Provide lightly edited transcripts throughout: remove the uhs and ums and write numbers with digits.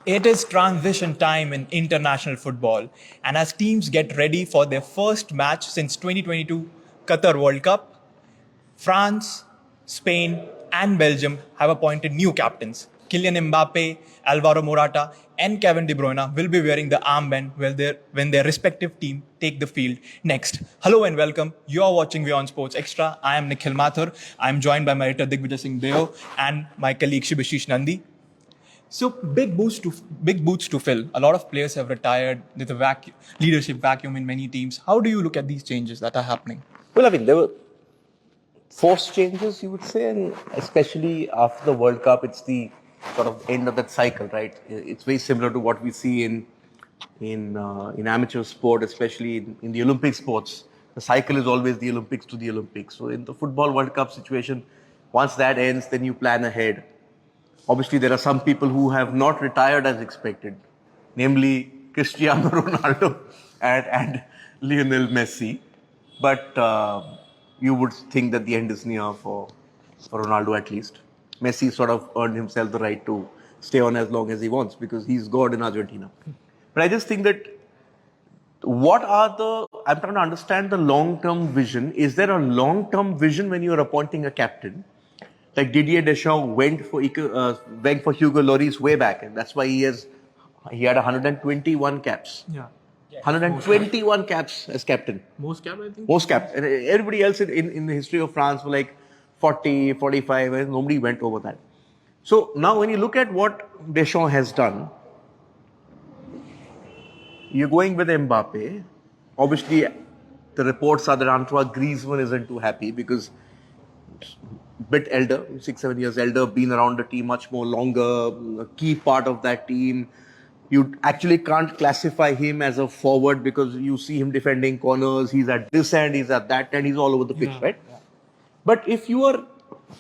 It is transition time in international football, and as teams get ready for their first match since 2022 Qatar World Cup, France, Spain, and Belgium have appointed new captains. Kylian Mbappe, Alvaro Morata, and Kevin De Bruyne will be wearing the armband when their respective team take the field next. Hello and welcome. You are watching WION Sports Extra. I am Nikhil Mathur. I am joined by my editor Digvijay Singh Deo and my colleague Shibashish Nandi. So big boots to fill. A lot of players have retired. There's a leadership vacuum in many teams. How do you look at these changes that are happening? Well, I mean, there were forced changes, you would say, and especially after the World Cup, it's the sort of end of that cycle, right? It's very similar to what we see in amateur sport, especially in the Olympic sports. The cycle is always the Olympics to the Olympics. So in the football World Cup situation, once that ends, then you plan ahead. Obviously, there are some people who have not retired as expected, namely Cristiano Ronaldo and Lionel Messi. But you would think that the end is near for Ronaldo at least. Messi sort of earned himself the right to stay on as long as he wants because he's God in Argentina. But I just think that I'm trying to understand the long-term vision. Is there a long-term vision when you're appointing a captain? Like Didier Deschamps went for Hugo Lloris way back, and that's why he had 121 caps. Yeah. 121 caps as captain. Most cap, I think. Most caps. And everybody else in the history of France were like 40, 45, and nobody went over that. So now when you look at what Deschamps has done, you're going with Mbappe. Obviously, the reports are that Antoine Griezmann isn't too happy because bit elder, 6-7 years elder, been around the team much more longer, a key part of that team. You actually can't classify him as a forward because you see him defending corners. He's at this end, he's at that end, he's all over the pitch, right? Yeah. But if you are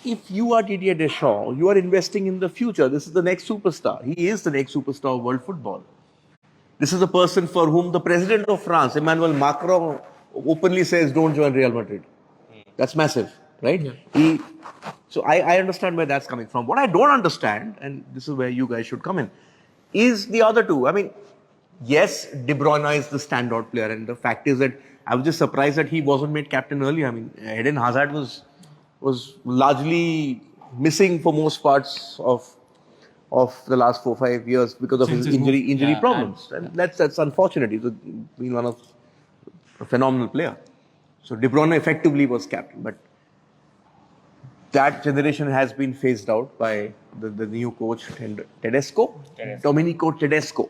Didier Deschamps, you are investing in the future. This is the next superstar. He is the next superstar of world football. This is a person for whom the president of France, Emmanuel Macron, openly says, "Don't join Real Madrid." That's massive, right? Yeah. So I understand where that's coming from. What I don't understand, and this is where you guys should come in, is the other two. I mean, yes, De Bruyne is the standout player, and the fact is that I was just surprised that he wasn't made captain earlier. I mean, Eden Hazard was largely missing for most parts of the last 4-5 years because of his injury problems, and that's unfortunate. He's been one of a phenomenal player. So De Bruyne effectively was captain, but that generation has been phased out by the new coach, Domenico Tedesco.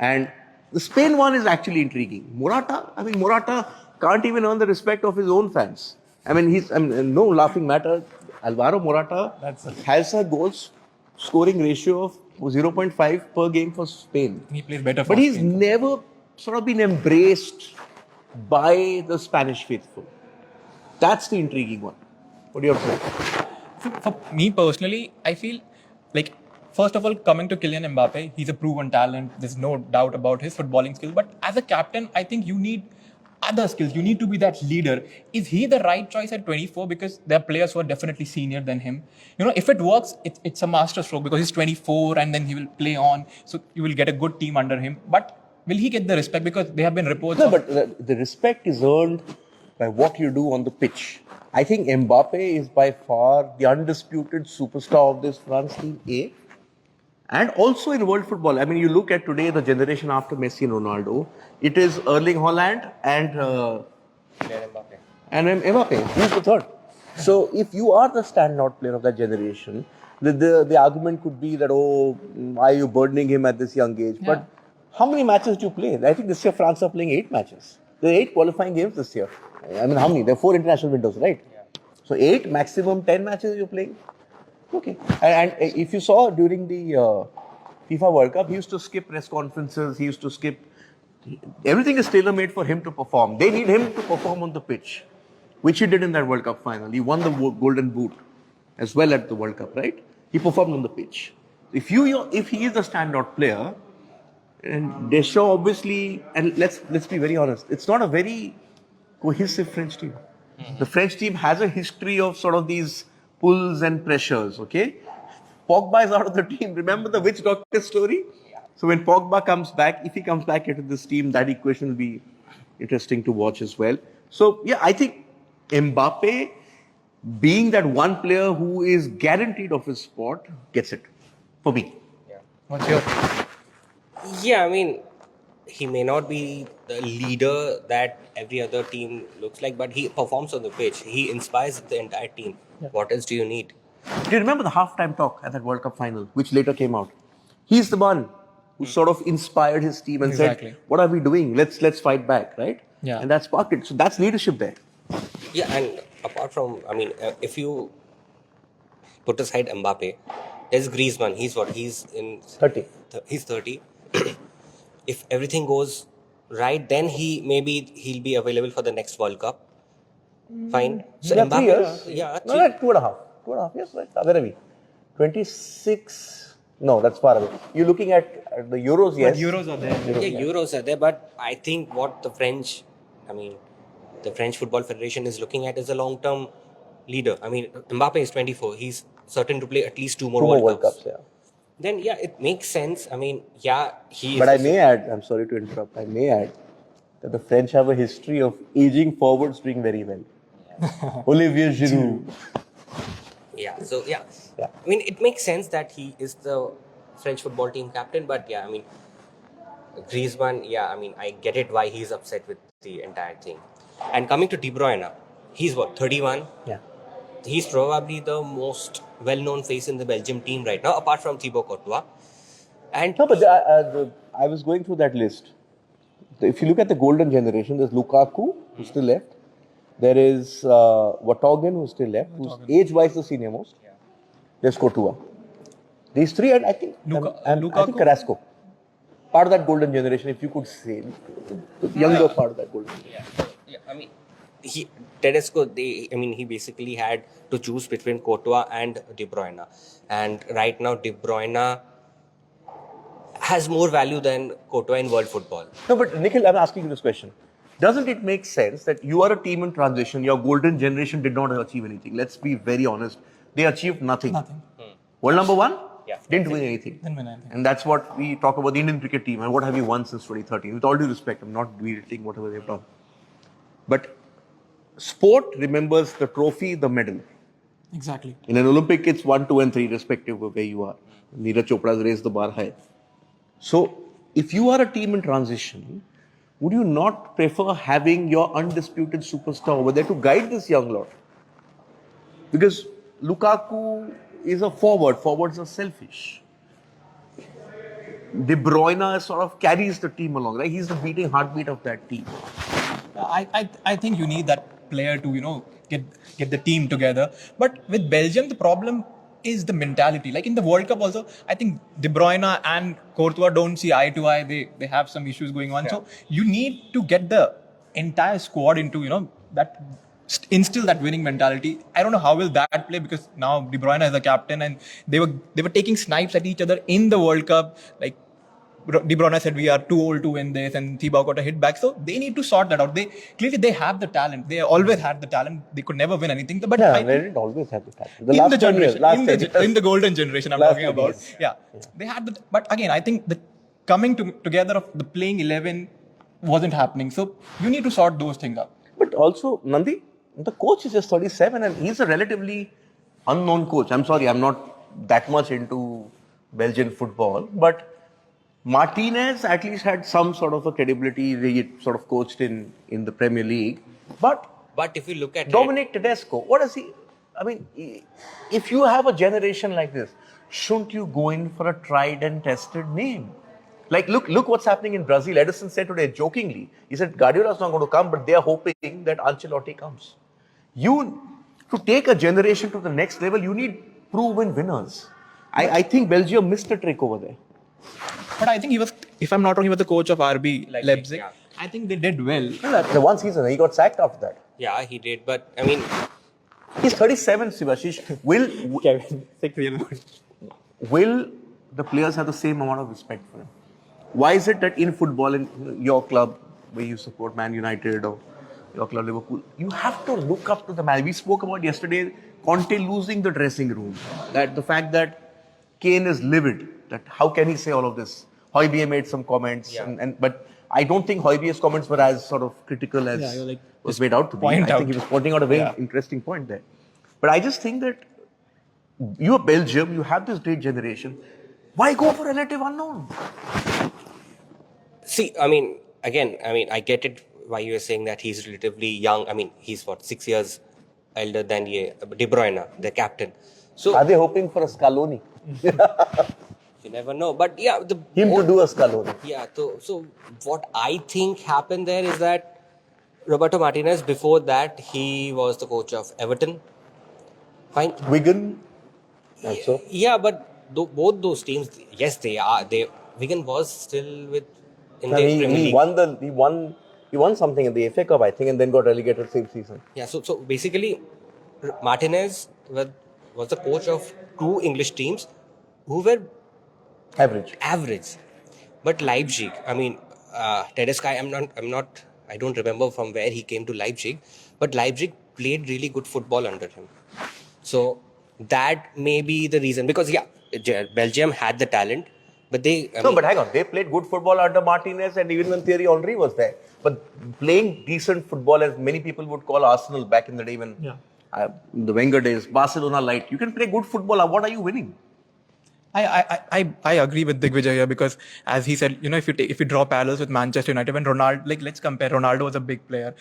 And the Spain one is actually intriguing. Morata can't even earn the respect of his own fans. I mean, no laughing matter. Alvaro Morata has a scoring ratio of 0.5 per game for Spain. He plays better for But he's Spain. never sort of been embraced by the Spanish faithful. That's the intriguing one. What do you have to say? For me personally, I feel like, first of all, coming to Kylian Mbappe, he's a proven talent. There's no doubt about his footballing skill. But as a captain, I think you need other skills. You need to be that leader. Is he the right choice at 24? Because there are players who are definitely senior than him. You know, if it works, it's a master stroke because he's 24 and then he will play on. So you will get a good team under him. But will he get the respect? Because there have been reports. No, but the respect is earned by what you do on the pitch. I think Mbappe is by far the undisputed superstar of this France team, A. And also in world football. I mean, you look at today, the generation after Messi and Ronaldo, it is Erling Haaland and Mbappe. Who's the third? So if you are the standout player of that generation, the argument could be that, why are you burdening him at this young age? Yeah. But how many matches do you play? I think this year France are playing 8 matches. There are 8 qualifying games this year. I mean, how many? There are 4 international windows, right? Yeah. So 8, maximum 10 matches you're playing. Okay. And if you saw during the FIFA World Cup, he used to skip press conferences. He used to skip. Everything is tailor-made for him to perform. They need him to perform on the pitch, which he did in that World Cup final. He won the Golden Boot as well at the World Cup, right? He performed on the pitch. If he is the standout player, and Deschamps obviously, and let's be very honest, it's not a very cohesive French team. Mm-hmm. The French team has a history of sort of these pulls and pressures, okay? Pogba is out of the team. Remember the witch doctor story? Yeah. So when Pogba comes back, if he comes back into this team, that equation will be interesting to watch as well. So yeah, I think Mbappe, being that one player who is guaranteed of his spot, gets it for me. What's your? Yeah, I mean, he may not be the leader that every other team looks like, but he performs on the pitch. He inspires the entire team. What else do you need? Do you remember the halftime talk at that World Cup final, which later came out? He's the one who sort of inspired his team and Exactly. said, "What are we doing? Let's fight back, right?" Yeah. And that sparked it. So that's leadership there. Yeah, and apart from, I mean, if you put aside Mbappe, there's Griezmann. He's what? He's in 30. He's 30. If everything goes right, then he'll be available for the next World Cup. Fine. So Yeah, Mbappe, 3 years. yeah, No, like 2.5. 2.5 years, right? Where are we? 26. No, that's far away. You're looking at the Euros, yes. But Euros are there. yeah, Euros are there, but I think what the French Football Federation is looking at is a long-term leader. I mean, Mbappe is 24. He's certain to play at least two more World Cups. Yeah. Then, yeah, it makes sense. I mean, yeah, he is. But I may add, I'm sorry to interrupt, I may add that the French have a history of aging forwards doing very well. Olivier Giroud. Yeah, so, yeah. Yeah. I mean, it makes sense that he is the French football team captain, but, yeah, I mean, Griezmann, yeah, I mean, I get it why he's upset with the entire thing. And coming to De Bruyne, he's what, 31? Yeah. He's probably the most well-known face in the Belgium team right now, apart from Thibaut Courtois. And No, but I was going through that list. If you look at the golden generation, there's Lukaku, who's still left. There is Vertonghen, who's still left, who's age-wise the senior most. There's Courtois. These three, and I think I think Lukaku? Carrasco. Part of that golden generation, if you could say, the younger part of that golden generation. yeah, I mean, he basically had to choose between Courtois and De Bruyne. And right now, De Bruyne has more value than Courtois in world football. No, but Nikhil, I'm asking you this question. Doesn't it make sense that you are a team in transition, your golden generation did not achieve anything? Let's be very honest. They achieved nothing. World number one? Yeah. Didn't win anything. Didn't win anything. And that's what we talk about the Indian cricket team and what have you won since 2013. With all due respect, I'm not belittling whatever they've done. But sport remembers the trophy, the medal. Exactly. In an Olympic, it's 1, 2, and 3, respective of where you are. Neeraj Chopra's raised the bar high. So, if you are a team in transition, would you not prefer having your undisputed superstar over there to guide this young lot? Because Lukaku is a forward. Forwards are selfish. De Bruyne sort of carries the team along, right? He's the beating heartbeat of that team. I think you need that player to get the team together. But with Belgium, the problem is the mentality. Like in the World Cup also, I think De Bruyne and Courtois don't see eye to eye. They have some issues going on. Yeah. So you need to get the entire squad into that instill that winning mentality. I don't know how will that play because now De Bruyne is the captain and they were taking snipes at each other in the World Cup. Like De Bruyne said, we are too old to win this, and Thibaut got a hit back. So they need to sort that out. They clearly have the talent. They always had the talent. They could never win anything. But they didn't always have the talent. In the generation, in the golden generation, I'm talking about. Yeah, they had the. But again, I think the coming together of the playing 11 wasn't happening. So you need to sort those things out. But also, Nandi, the coach is just 37 and he's a relatively unknown coach. I'm sorry, I'm not that much into Belgian football, but Martinez at least had some sort of a credibility. He sort of coached in the Premier League. But if you look at Dominic Tedesco, what is he? I mean, if you have a generation like this, shouldn't you go in for a tried and tested name? Like, look what's happening in Brazil. Edison said today, jokingly, he said, Guardiola's not going to come, but they are hoping that Ancelotti comes. To take a generation to the next level, you need proven winners. I think Belgium missed a trick over there. But I think he was, if I'm not wrong, he was the coach of RB Leipzig. Yeah. I think they did well. The one season, he got sacked after that. Yeah, he did. But, I mean... He's 37, Sivashish. Will the players have the same amount of respect for him? Why is it that in football, in your club, where you support Man United or your club Liverpool, you have to look up to the man? We spoke about yesterday, Conte losing the dressing room. That the fact that Kane is livid, that how can he say all of this? Højbjerg made some comments, but I don't think Højbjerg's comments were as sort of critical as Yeah, you're like, was just made out to be. point I think out. he was pointing out a very interesting point there. But I just think that you are Belgium, you have this great generation. Why go for relative unknown? See, I mean, again, I mean, I get it why you're saying that he's relatively young. I mean, he's what, 6 years elder than De Bruyne, the captain. So Are they hoping for a Scaloni? you never know. But yeah, Him to do a Scaloni. yeah. So what I think happened there is that Roberto Martinez, before that, he was the coach of Everton. Fine. Wigan, also. Yeah, but both those teams, yes, they are. Wigan was still with in the Premier League. He won something in the FA Cup, I think, and then got relegated same season. Yeah, so basically, Martinez was the coach of two English teams who were Average. But Leipzig, I mean, Tedeschi, I don't remember from where he came to Leipzig, but Leipzig played really good football under him. So that may be the reason, because Belgium had the talent, but But hang on, they played good football under Martinez, and even when Thierry Henry was there. But playing decent football, as many people would call Arsenal back in the day when the Wenger days, Barcelona light. You can play good football. What are you winning? I agree with Digvijay here, because as he said, if you draw parallels with Manchester United, when Ronaldo, like, let's compare. Ronaldo was a big player,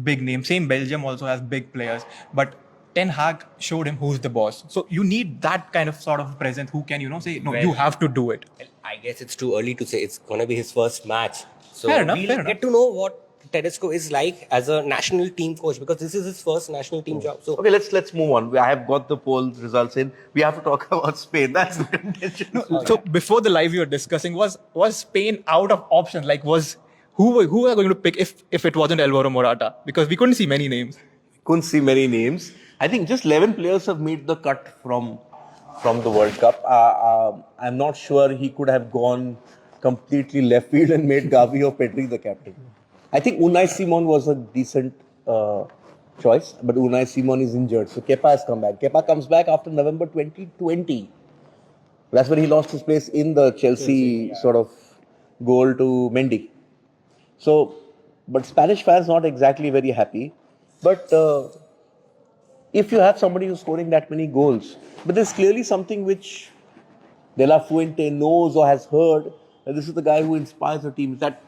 big name. Same, Belgium also has big players, but Ten Hag showed him who's the boss. So you need that kind of sort of presence who can, say, no, you have to do it. I guess it's too early to say. It's going to be his first match. So Fair enough, we'll get to know what Tedesco is like as a national team coach, because this is his first national team job. So Okay, let's move on. I have got the poll results in. We have to talk about Spain. That's the contention. So before the live, we were discussing, was Spain out of options? Like, who are going to pick if it wasn't Alvaro Morata? Because we couldn't see many names. Couldn't see many names. I think just 11 players have made the cut from the World Cup. I'm not sure he could have gone completely left field and made Gavi or Pedri the captain. I think Unai Simon was a decent choice, but Unai Simon is injured. So Kepa has come back. Kepa comes back after November 2020. That's when he lost his place in the Chelsea sort of goal to Mendy. So, but Spanish fans not exactly very happy. But if you have somebody who's scoring that many goals, but there's clearly something which De La Fuente knows or has heard, that this is the guy who inspires the team. That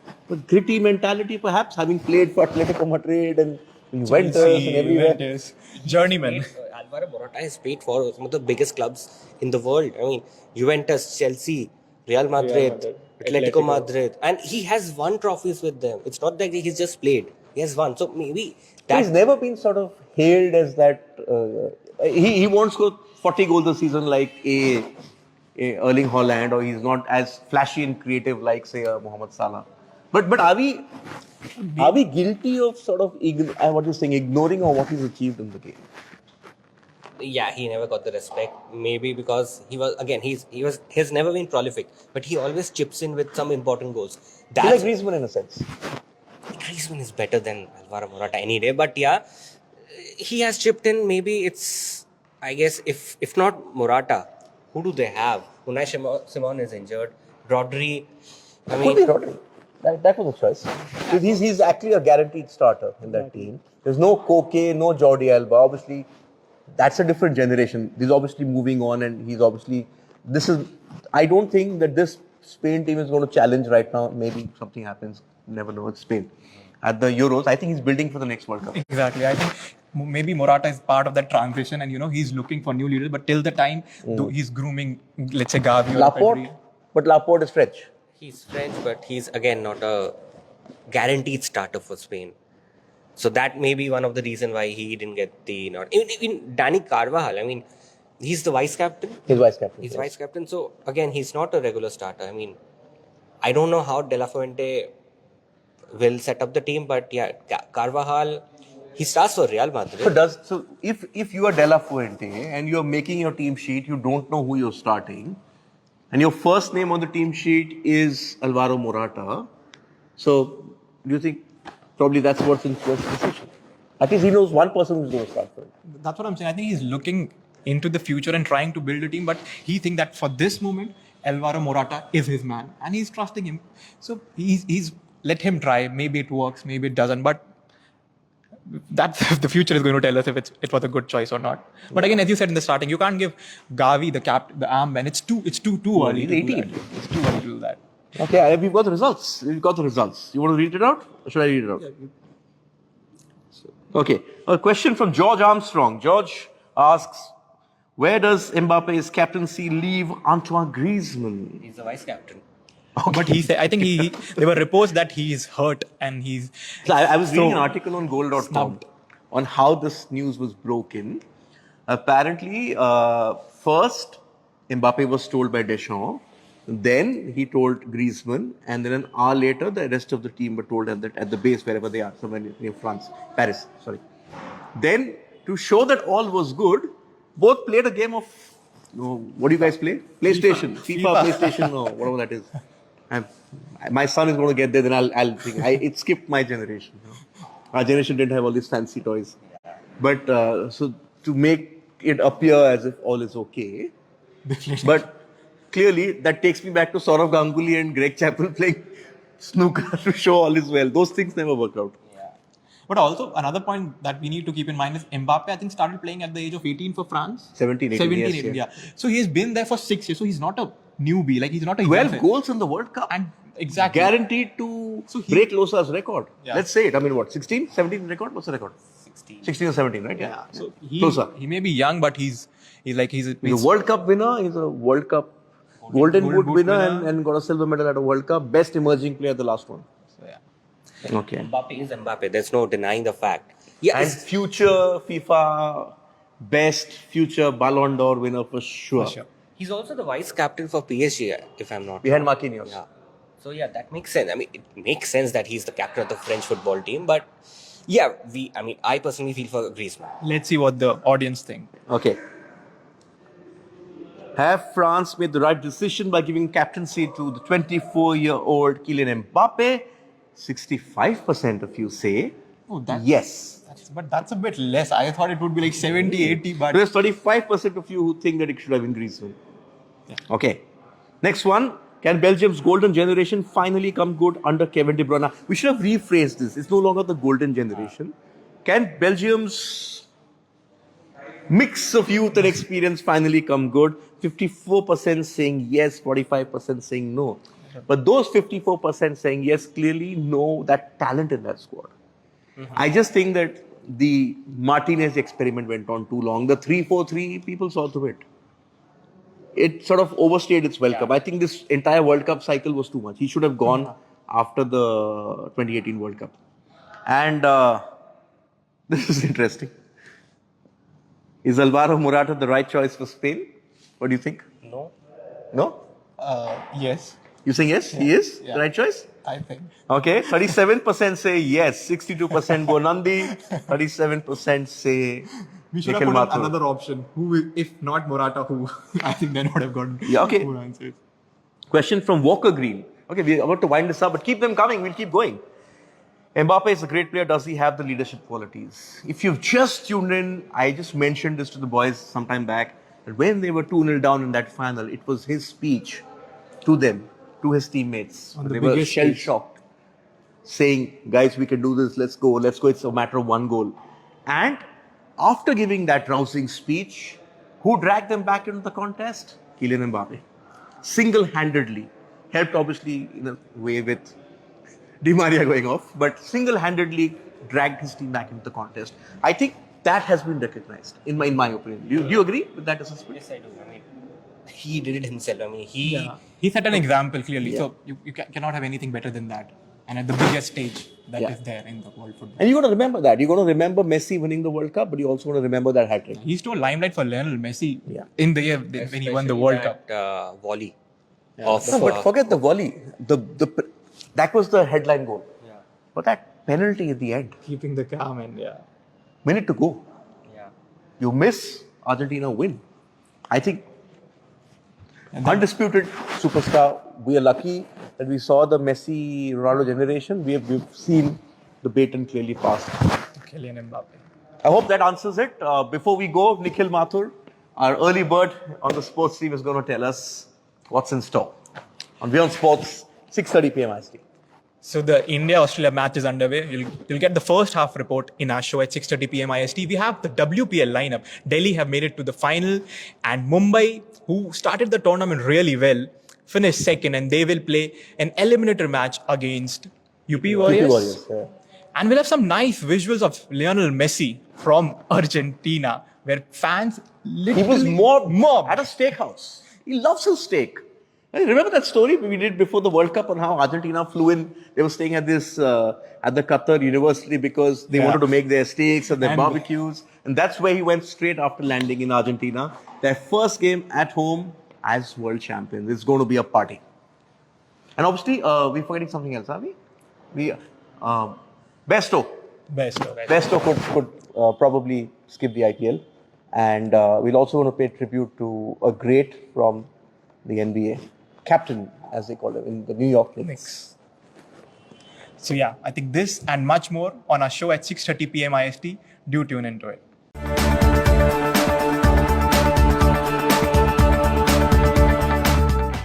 gritty mentality, perhaps, having played for Atletico Madrid and Juventus and everywhere. Journeyman. Alvaro Morata has played for some of the biggest clubs in the world. I mean, Juventus, Chelsea, Real Madrid, Atletico Madrid, and he has won trophies with them. It's not that he's just played; he has won. So maybe He's never been sort of hailed as that. He won't score 40 goals a season like a Erling Haaland, or he's not as flashy and creative like, say, Mohamed Salah. But are we guilty of sort of ignoring or what he's achieved in the game? yeah, he never got the respect. Maybe because he's never been prolific, but he always chips in with some important goals. He's like Griezmann in a sense. Griezmann is better than Alvaro Morata any day, but yeah, he has chipped in. Maybe it's, I guess, if not Morata, who do they have? Unai Simon is injured. Rodri, Could be Rodri. That was a choice. He's actually a guaranteed starter in that team. There's no Koke, no Jordi Alba. Obviously, that's a different generation. He's obviously moving on, and I don't think that this Spain team is going to challenge right now. Maybe something happens. Never know. It's Spain. At the Euros, I think he's building for the next World Cup. Exactly. I think maybe Morata is part of that transition, and he's looking for new leaders. But till the time, he's grooming, let's say, Gavi or Laporte, Pedri. but Laporte is French. He's French, but he's again not a guaranteed starter for Spain. So that may be one of the reasons why he didn't get the nod. Even Dani Carvajal, I mean, he's the vice captain. He's vice captain. He's vice captain. So again, he's not a regular starter. I mean, I don't know how De La Fuente will set up the team, but yeah, Carvajal, he starts for Real Madrid. So if you are De La Fuente and you're making your team sheet, you don't know who you're starting, and your first name on the team sheet is Alvaro Morata, so do you think probably that's what's influenced the decision? At least he knows one person who's going to start for him. That's what I'm saying. I think he's looking into the future and trying to build a team, but he thinks that for this moment, Alvaro Morata is his man, and he's trusting him. So he's let him try. Maybe it works, maybe it doesn't. But that's the future is going to tell us if it was a good choice or not. But again, as you said in the starting, you can't give Gavi the armband. It's too early. He's To do 18. that. It's too early to do that. Okay, we've got the results. We've got the results. You want to read it out? Or should I read it out? Okay. A question from George Armstrong. George asks, where does Mbappe's captaincy leave Antoine Griezmann? He's the vice captain. But he said, I think there were reports that he's hurt and he's. So I was reading an So, article on goal.com snubbed. on how this news was broken. Apparently, first, Mbappe was told by Deschamps. Then he told Griezmann, and then an hour later, the rest of the team were told at the base, wherever they are, somewhere near France, Paris, sorry. Then, to show that all was good, both played a game of, what do you guys play? PlayStation, FIFA. PlayStation, no, whatever that is. My son is going to get there, then I'll think. It skipped my generation. Our generation didn't have all these fancy toys. But so to make it appear as if all is okay, but clearly that takes me back to Saurav Ganguly and Greg Chappell playing snooker to show all is well. Those things never worked out. But also another point that we need to keep in mind is Mbappe, I think, started playing at the age of 18 for France. 17, 18, yes, 18, yeah. So he's been there for 6 years. So he's not a newbie. Like he's not a 12 young goals in the World Cup. and exactly Guaranteed to So he- break Losa's record. Yeah. Let's say it. I mean, what, 16, 17 record? What's the record? 16. 16 or 17, right? Yeah. So Closer. he may be young, but he's He's a World Cup winner. He's a World Cup Golden Boot winner and got a silver medal at a World Cup. Best emerging player, the last one. So, yeah. Okay. Mbappe is Mbappe. There's no denying the fact. Yeah, And future FIFA best future Ballon d'Or winner for sure. For sure. he's also the vice captain for PSG, if I'm not Behind wrong. Marquinhos. Yeah. So yeah, that makes sense. I mean, it makes sense that he's the captain of the French football team, but yeah, I personally feel for Griezmann. Let's see what the audience think. Okay. Have France made the right decision by giving captaincy to the 24-year-old Kylian Mbappe? 65% of you say yes. But that's a bit less. I thought it would be like 70, 80, but There's 35% of you who think that it should have been Griezmann. Yeah. Okay. Next one. Can Belgium's golden generation finally come good under Kevin De Bruyne? We should have rephrased this. It's no longer the golden generation. Can Belgium's mix of youth and experience finally come good? 54% saying yes, 45% saying no. But those 54% saying yes clearly know that talent in that squad. I just think that the Martinez experiment went on too long. The 3-4-3, people saw through it. It sort of overstayed its welcome. Yeah. I think this entire World Cup cycle was too much. He should have gone after the 2018 World Cup. And this is interesting. Is Alvaro Morata the right choice for Spain? What do you think? No. No? yes, You saying yes? He is Yeah. the right choice? I think. Okay, 37% say yes, 62% go Nandi, 37% say We should Nikhil have put Mathur. another option. Who, if not Morata, who? I think then would have gotten Yeah, okay. more answers. Question from Walker Green. Okay, we're about to wind this up, but keep them coming. We'll keep going. Mbappe is a great player. Does he have the leadership qualities? If you've just tuned in, I just mentioned this to the boys some time back, that when they were 2-0 down in that final, it was his speech to them, to his teammates. On the They were biggest stage. shell-shocked, saying, guys, we can do this. Let's go. It's a matter of one goal. And after giving that rousing speech, who dragged them back into the contest? Kylian Mbappe. Single-handedly. Helped obviously in a way with Di Maria going off, but single-handedly dragged his team back into the contest. I think that has been recognized, in my opinion. Do you agree with that assessment? Yes, I do. I mean, he did it himself. I mean, He set an example clearly. Yeah. So you cannot have anything better than that. And at the biggest stage that is Yeah. there in the world football. And you're going to remember that. You're going to remember Messi winning the World Cup, but you also want to remember that hat-trick. He stole limelight for Lionel Messi Yeah. in the year when he won the World Cup. volley of. No, but forget the volley. That was the headline goal. Yeah. But that penalty at the end, Keeping the calm and minute to go. Yeah. You miss, Argentina win. I think undisputed superstar. We are lucky that we saw the Messi Ronaldo generation. We've seen the baton clearly passed. Kylian Mbappe. I hope that answers it. Before we go, Nikhil Mathur, our early bird on the sports team, is going to tell us what's in store on WION Sports, 6:30 p.m. IST. So the India-Australia match is underway. You'll get the first half report in our show at 6:30 p.m. IST. We have the WPL lineup. Delhi have made it to the final, and Mumbai, who started the tournament really well, finished second, and they will play an eliminator match against UP Warriors. Yeah. And we'll have some nice visuals of Lionel Messi from Argentina, where fans He literally was mobbed at a steakhouse. He loves his steak. Hey, remember that story we did before the World Cup on how Argentina flew in? They were staying at at the Qatar University because they wanted to make their steaks and their barbecues. And that's where he went straight after landing in Argentina. Their first game at home as world champions. It's going to be a party. And obviously, we're forgetting something else, are we? Besto. Besto could probably skip the IPL. And we'll also want to pay tribute to a great from the NBA. Captain, as they call him, in the New York Knicks. So yeah, I think this and much more on our show at 6:30 p.m. IST. Do tune into it.